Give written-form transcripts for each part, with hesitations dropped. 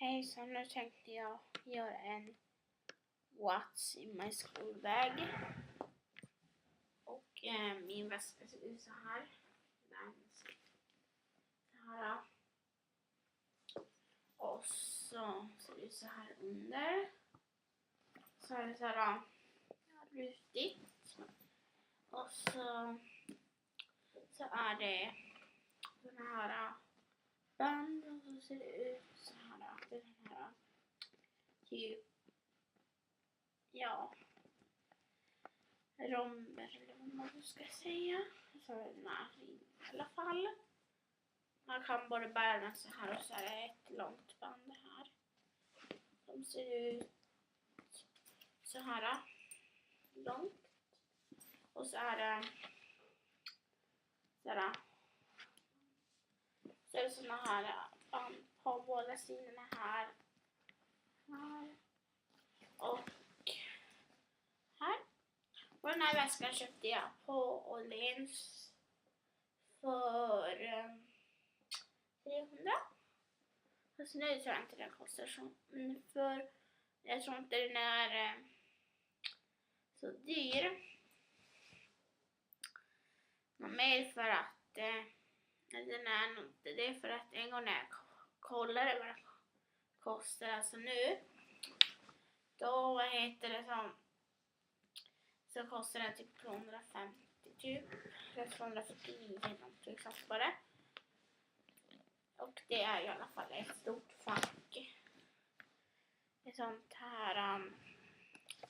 Hej, så nu tänkte jag göra en What's in my school bag. Och min väska ser ut så här. Och så ser det ut så här under. Så är det så här rutigt. Och så är det den här band och så ser det ut så här. Det är den här typ, ja, romber eller vad man ska säga. Så är den här i alla fall. Man kan både bära den så här och så är det ett långt band här. De ser ut så här långt. Och så är det så här. Så är det såna här band på båda sidorna här. Och här. Och den här väskan köpte jag på Åhléns för 300. Fast nu tror jag inte den kostar så. Men för jag tror inte den är så dyr. Men mer för att den är nog inte det, för att en gång när jag kollade vad den kostar, alltså nu, då så kostar den typ 250 typ, eller 249 någonting sånt bara. Och det är i alla fall ett stort fack. Ett sånt här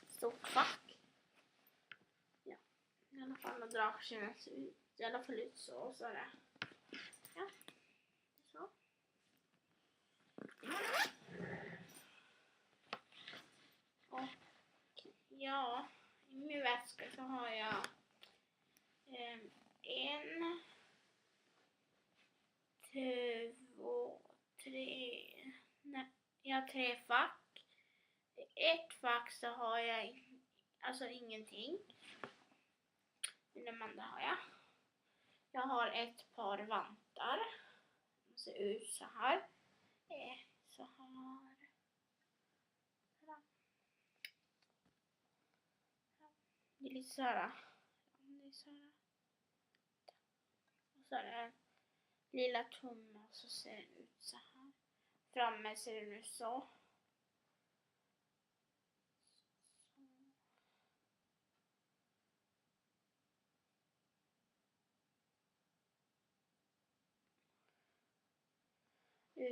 stort fack. Ja, i alla fall och dragkedjan ser ut i alla fall ut så, och så är det. Ja, så. Och ja, i min väska så har jag tre fack. I ett fack så har jag alltså ingenting. Men de andra har jag. Jag har ett par vantar. De ser ut så här. Så här. Det är lite så här. Och så är det lilla tumme och så ser den ut så här. Framme ser den ut så.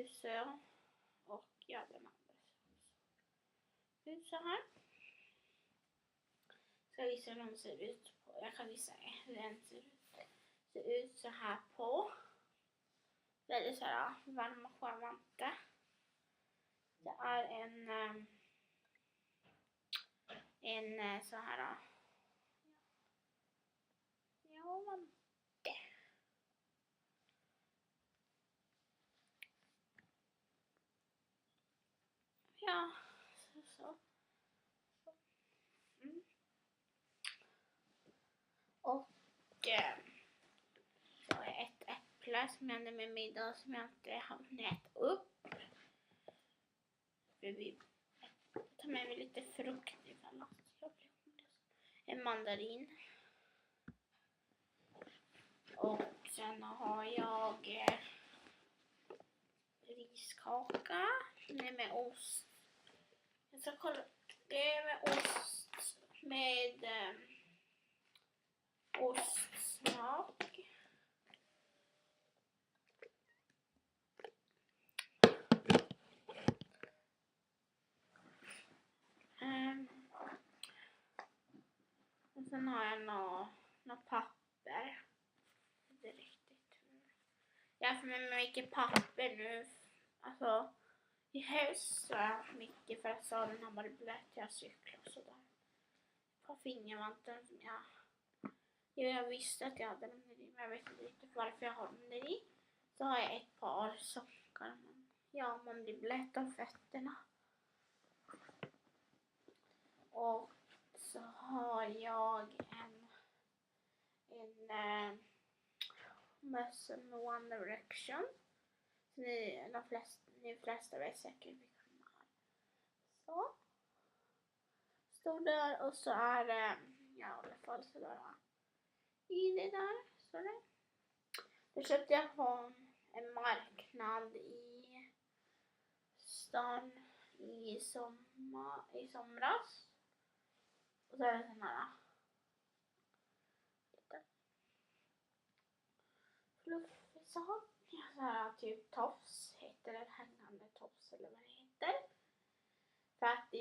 Så. Och ja, den andra ser ut så här. Ska visa hur den ser ut på. Jag kan visa hur den ser ut så här på. Väldigt så här varma skärvante. Det är en så här, ja, vante. Ja, så. Och så har jag ett äpple som jag hade med mig idag som jag inte har hunnit upp. Jag tar med mig lite frukt ifall jag blir hungrig. En mandarin. Och sen har jag riskaka. Det är med ost. Jag ska kolla. Det är med ost. Med ostsmak. Och sen har jag några papper. Det är riktigt. Jag har för mig mycket papper nu. Alltså i höst så är mycket för att salen har varit blöt. Jag cyklar och sådär. På fingervanten som jag visste att jag hade dem där i, men jag vet inte riktigt varför jag har dem där i. Så har jag ett par sockar. Ja, man blir blöt av fötterna. Och så har jag en mössa med One Direction. Så de flesta vet säkert vilka de är. Så. Står där och så är det, ja i alla fall sådär. I det där, står det. Då köpte jag på en marknad i stan i somras. Och så är det sån här lite fluffig sak. Så här typ tofs heter det, hängande tofs eller vad det heter. För att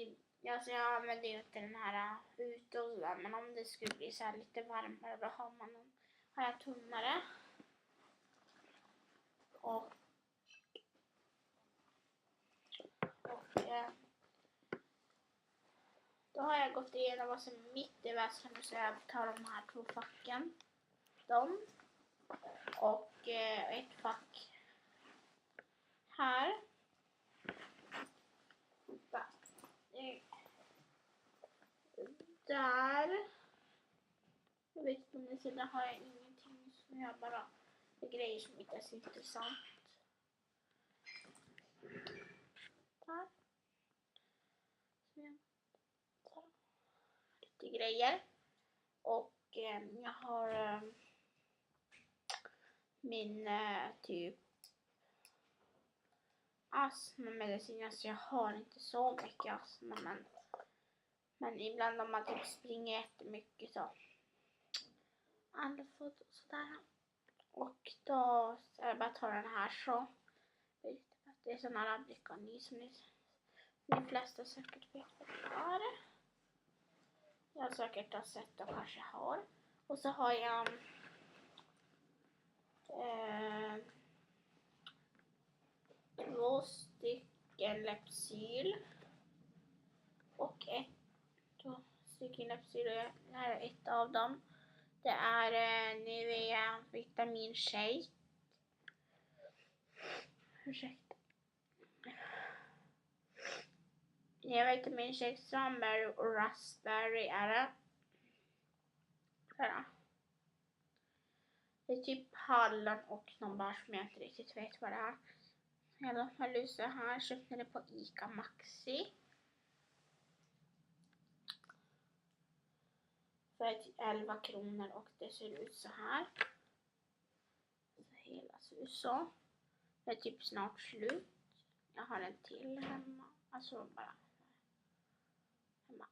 jag använder ju inte den här ute och sådär, men om det skulle bli så här lite varmare då har jag tunnare. Och då har jag gått igenom vad som är mitt i väskan så jag tar de här 2 facken. Och ett fack här. Där. Jag vet inte om ni ser, där har jag ingenting som jag bara grejer som inte är så intressant. Där. Så. Lite grejer. Och jag har min typ astmamedicin. Alltså jag har inte så mycket astma, men ibland om man typ springer jättemycket så andfått och sådär. Och då är det bara att ta den här så. Det är sån här Ablicany som de flesta säkert vet vad det är. Jag säkert har sett och kanske har. Och så har jag 2 stycken Lepsyl. Och 2 stycken Lepsyl. Det här är ett av dem. Det är Nivea Vitamin Shake. Ursäkta. Nivea Vitamin Shake Strawberry och Raspberry är det. Sådär. Det är typ hallon och någon bär som jag inte riktigt vet vad det är. I alla fall så här, köpte det på Ica Maxi. För 11 kronor och det ser ut så här. Så hela ser ut så. Det är typ snart slut. Jag har en till hemma. Alltså bara hemma.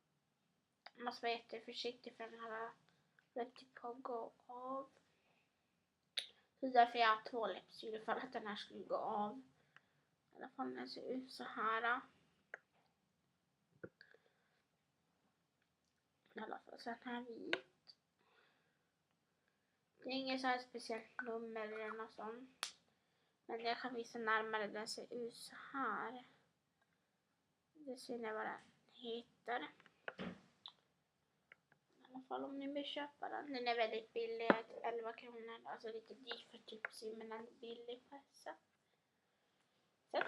Man måste vara jätteförsiktig för den här typ på att gå av. Så därför jag har 2 Lepsyl för att den här skulle gå av. I alla fall den ser ut så här. I alla fall så här vit. Det är inget så här speciellt nummer eller något sånt. Men jag kan visa närmare, den ser ut så här. Det ser ni vad den heter. I alla fall om ni vill köpa den. Den är väldigt billig, 11 kronor. Alltså lite dyrt för Tipsy, men den är billig på ett sätt. Och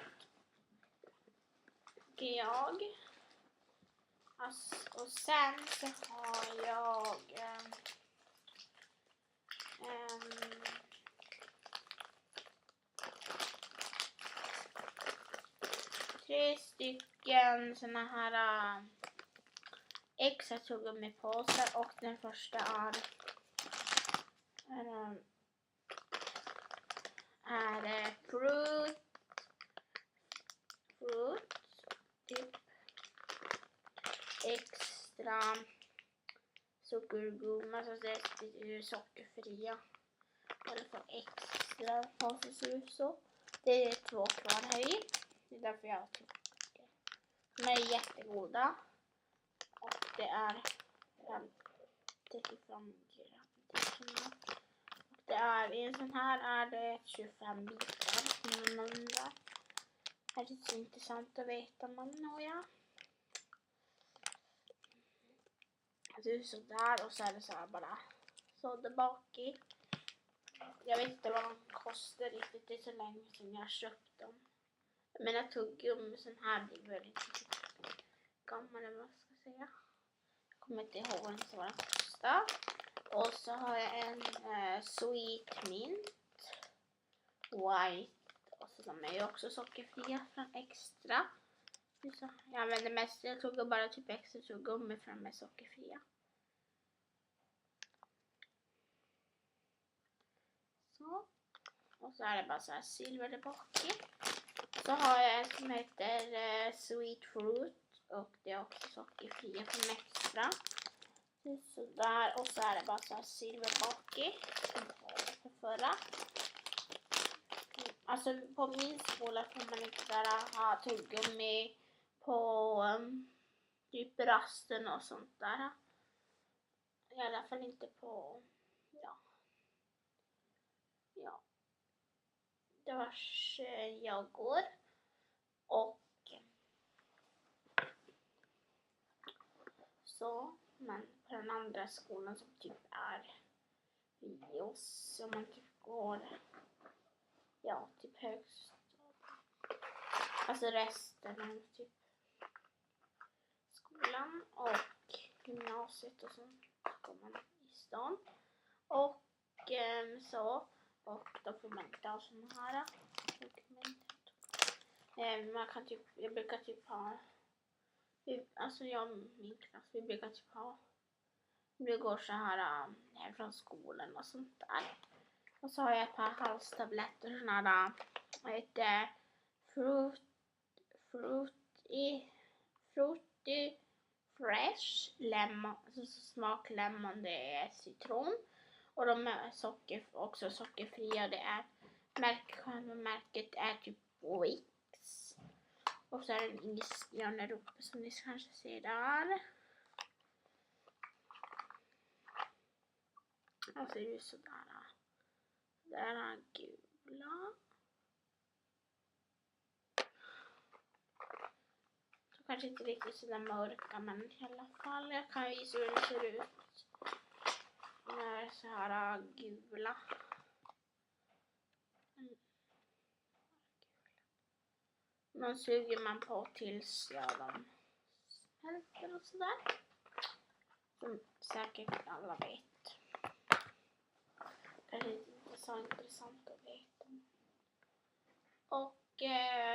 och sen så har jag 3 stycken såna här extra tuggummipåsar och den första är fruit typ extra sockergummi, alltså det är sockerfria. Eller för extra påsar ser ut så. Det är 2 kvar här i. Det är därför jag tycker. De är jättegoda. Och det är 35 gram. Och det är, i en sån här är det 25 bitar. Det är så intressant att veta, man ja. Det är så där och så är det så här bara. Så där bak i. Jag vet inte vad de kostar riktigt, det är så länge sedan jag köpt dem. Jag menar tuggummi sån här blir väl inte gammal eller vad ska jag säga. Jag kommer inte ihåg inte vad den kostar. Och så har jag en Sweet Mint White och Så de är ju också sockerfria från extra. Så jag använder mest, jag tog bara typ extra tuggummi för de är sockerfria. Så. Och så är det bara så här silver där bak i. Så har jag en som heter Sweet Fruit. Och det är också sockerfria från extra. Så där. Och så är det bara så här silver bak i. För förra. Alltså på min skola får man inte ha tuggummi på typ rasten och sånt där. I alla fall inte på, ja. Det var jag går. Och så, men på den andra skolan som typ är i oss, om man typ går, ja, typ högstadiet. Alltså resten av typ skolan och gymnasiet och sånt går man i stan. Och så, och då får man inte ha såna här. Man kan typ, jag brukar typ ha, alltså jag och min klass, vi brukar typ ha, vi går så här från skolan och sånt där. Och så har jag ett par halstabletter, såna här, vad heter fruity fresh lemon, alltså smak lemon, det är citron. Och de är också sockerfria, det är märket är typ Wix. Och så är det en isbjörn där uppe som ni kanske ser där. Och så är det sådär. Där är gula. Så kanske inte riktigt sådär mörka, men i alla fall. Jag kan visa hur det ser ut. Det är så här gula. De suger man på tills de smälter och sådär. Som säkert alla vet. Det är inte så intressant att veta. Och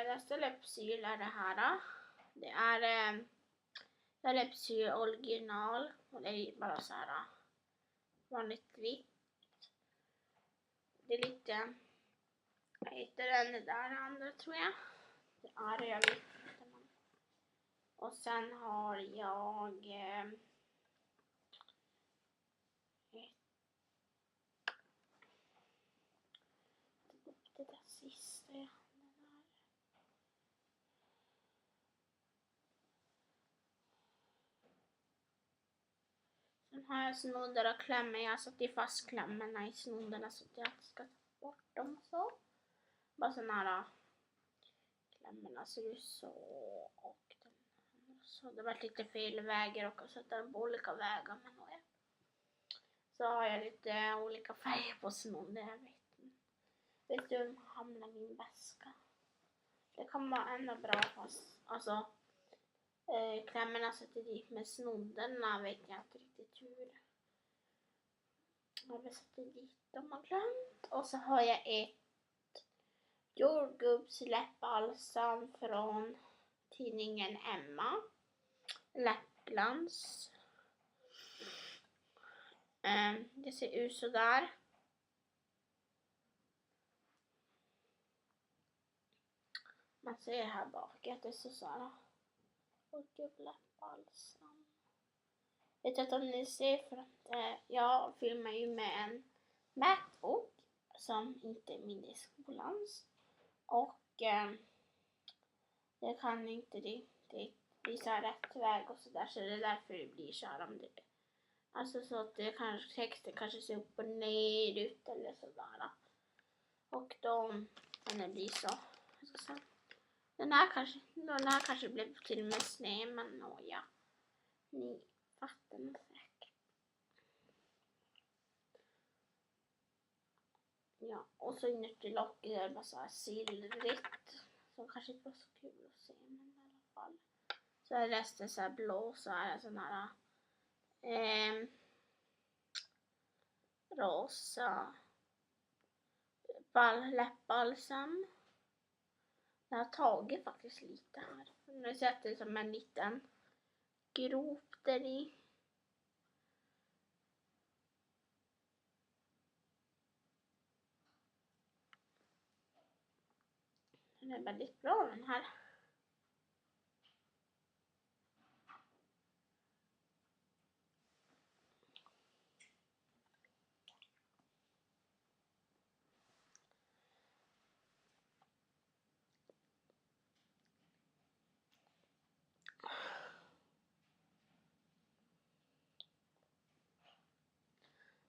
nästa Lypsyl är det här. Det är Lypsyl original. Och det är bara så här vanligt vitt. Det är lite, vad heter den där andra tror jag. Det är jag vet inte. Och sen har jag det där sista jag hade där. Sen har jag snoddar och klämmor. Jag har satt i fast klämmorna i snoddarna så att jag inte ska ta bort dem och så. Bara sådana här klämmorna ser ut så. Och den andra så. Det var lite fel vägar och sätta dem på olika vägar. Men så har jag lite olika färger på snodden. Jag vet inte. Vet du hur hamnar min väska? Det kan vara ändå bra fast. Alltså. Klämmorna sätter dit med snoddarna vet jag inte riktigt hur. Jag sätter dit dem och glömt. Och så har jag ett jordgubbs läppbalsam från tidningen Emma. Läppglans. Det ser ut så där. Man ser här bak att det ser så här. Och läppbalsam. Jag vet inte om ni ser för att jag filmar ju med en Macbook som inte är min i skolans. Och det kan inte det visa rätt väg och sådär, så det är därför det blir så här om det. Alltså så att det kanske, texten kanske ser upp och ner ut eller sådär. Och då kan det bli så. Så den här kanske blev till och med sned, men ja. Ni fattar nog säkert. Ja, och så inuti locket är det bara så här silvrigt. Som kanske inte var så kul att se, men i alla fall. Så är resten så här blå, så är det sån här rosa läppbalsam. Det har tagit faktiskt lite här. Nu sätter det som en liten grop där i. Den är väldigt bra den här.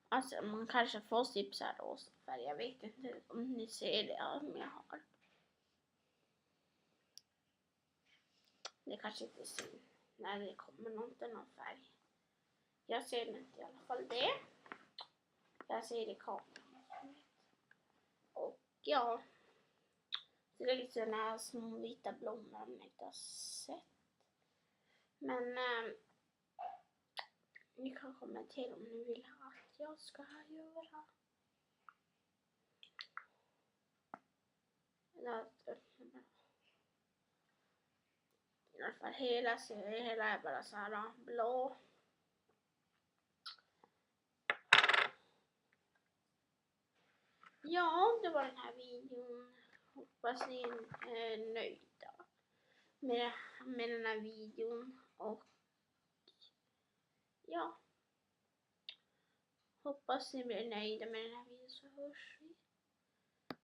Alltså man kanske får typ så här rosa färg. Jag vet inte om ni ser det om jag har. Det kanske inte syns när det kommer någon färg. Jag ser inte i alla fall det. Jag ser det i kameran. Och ja. Så det är lite sådana små vita blommor om ni inte har sett. Men ni kan kommentera om ni vill att jag ska göra. I alla fall hela är bara så här blå. Ja, det var den här videon. Hoppas ni är nöjda med den här videon. Och ja. Hoppas ni blir nöjda med den här videon, så hörs vi.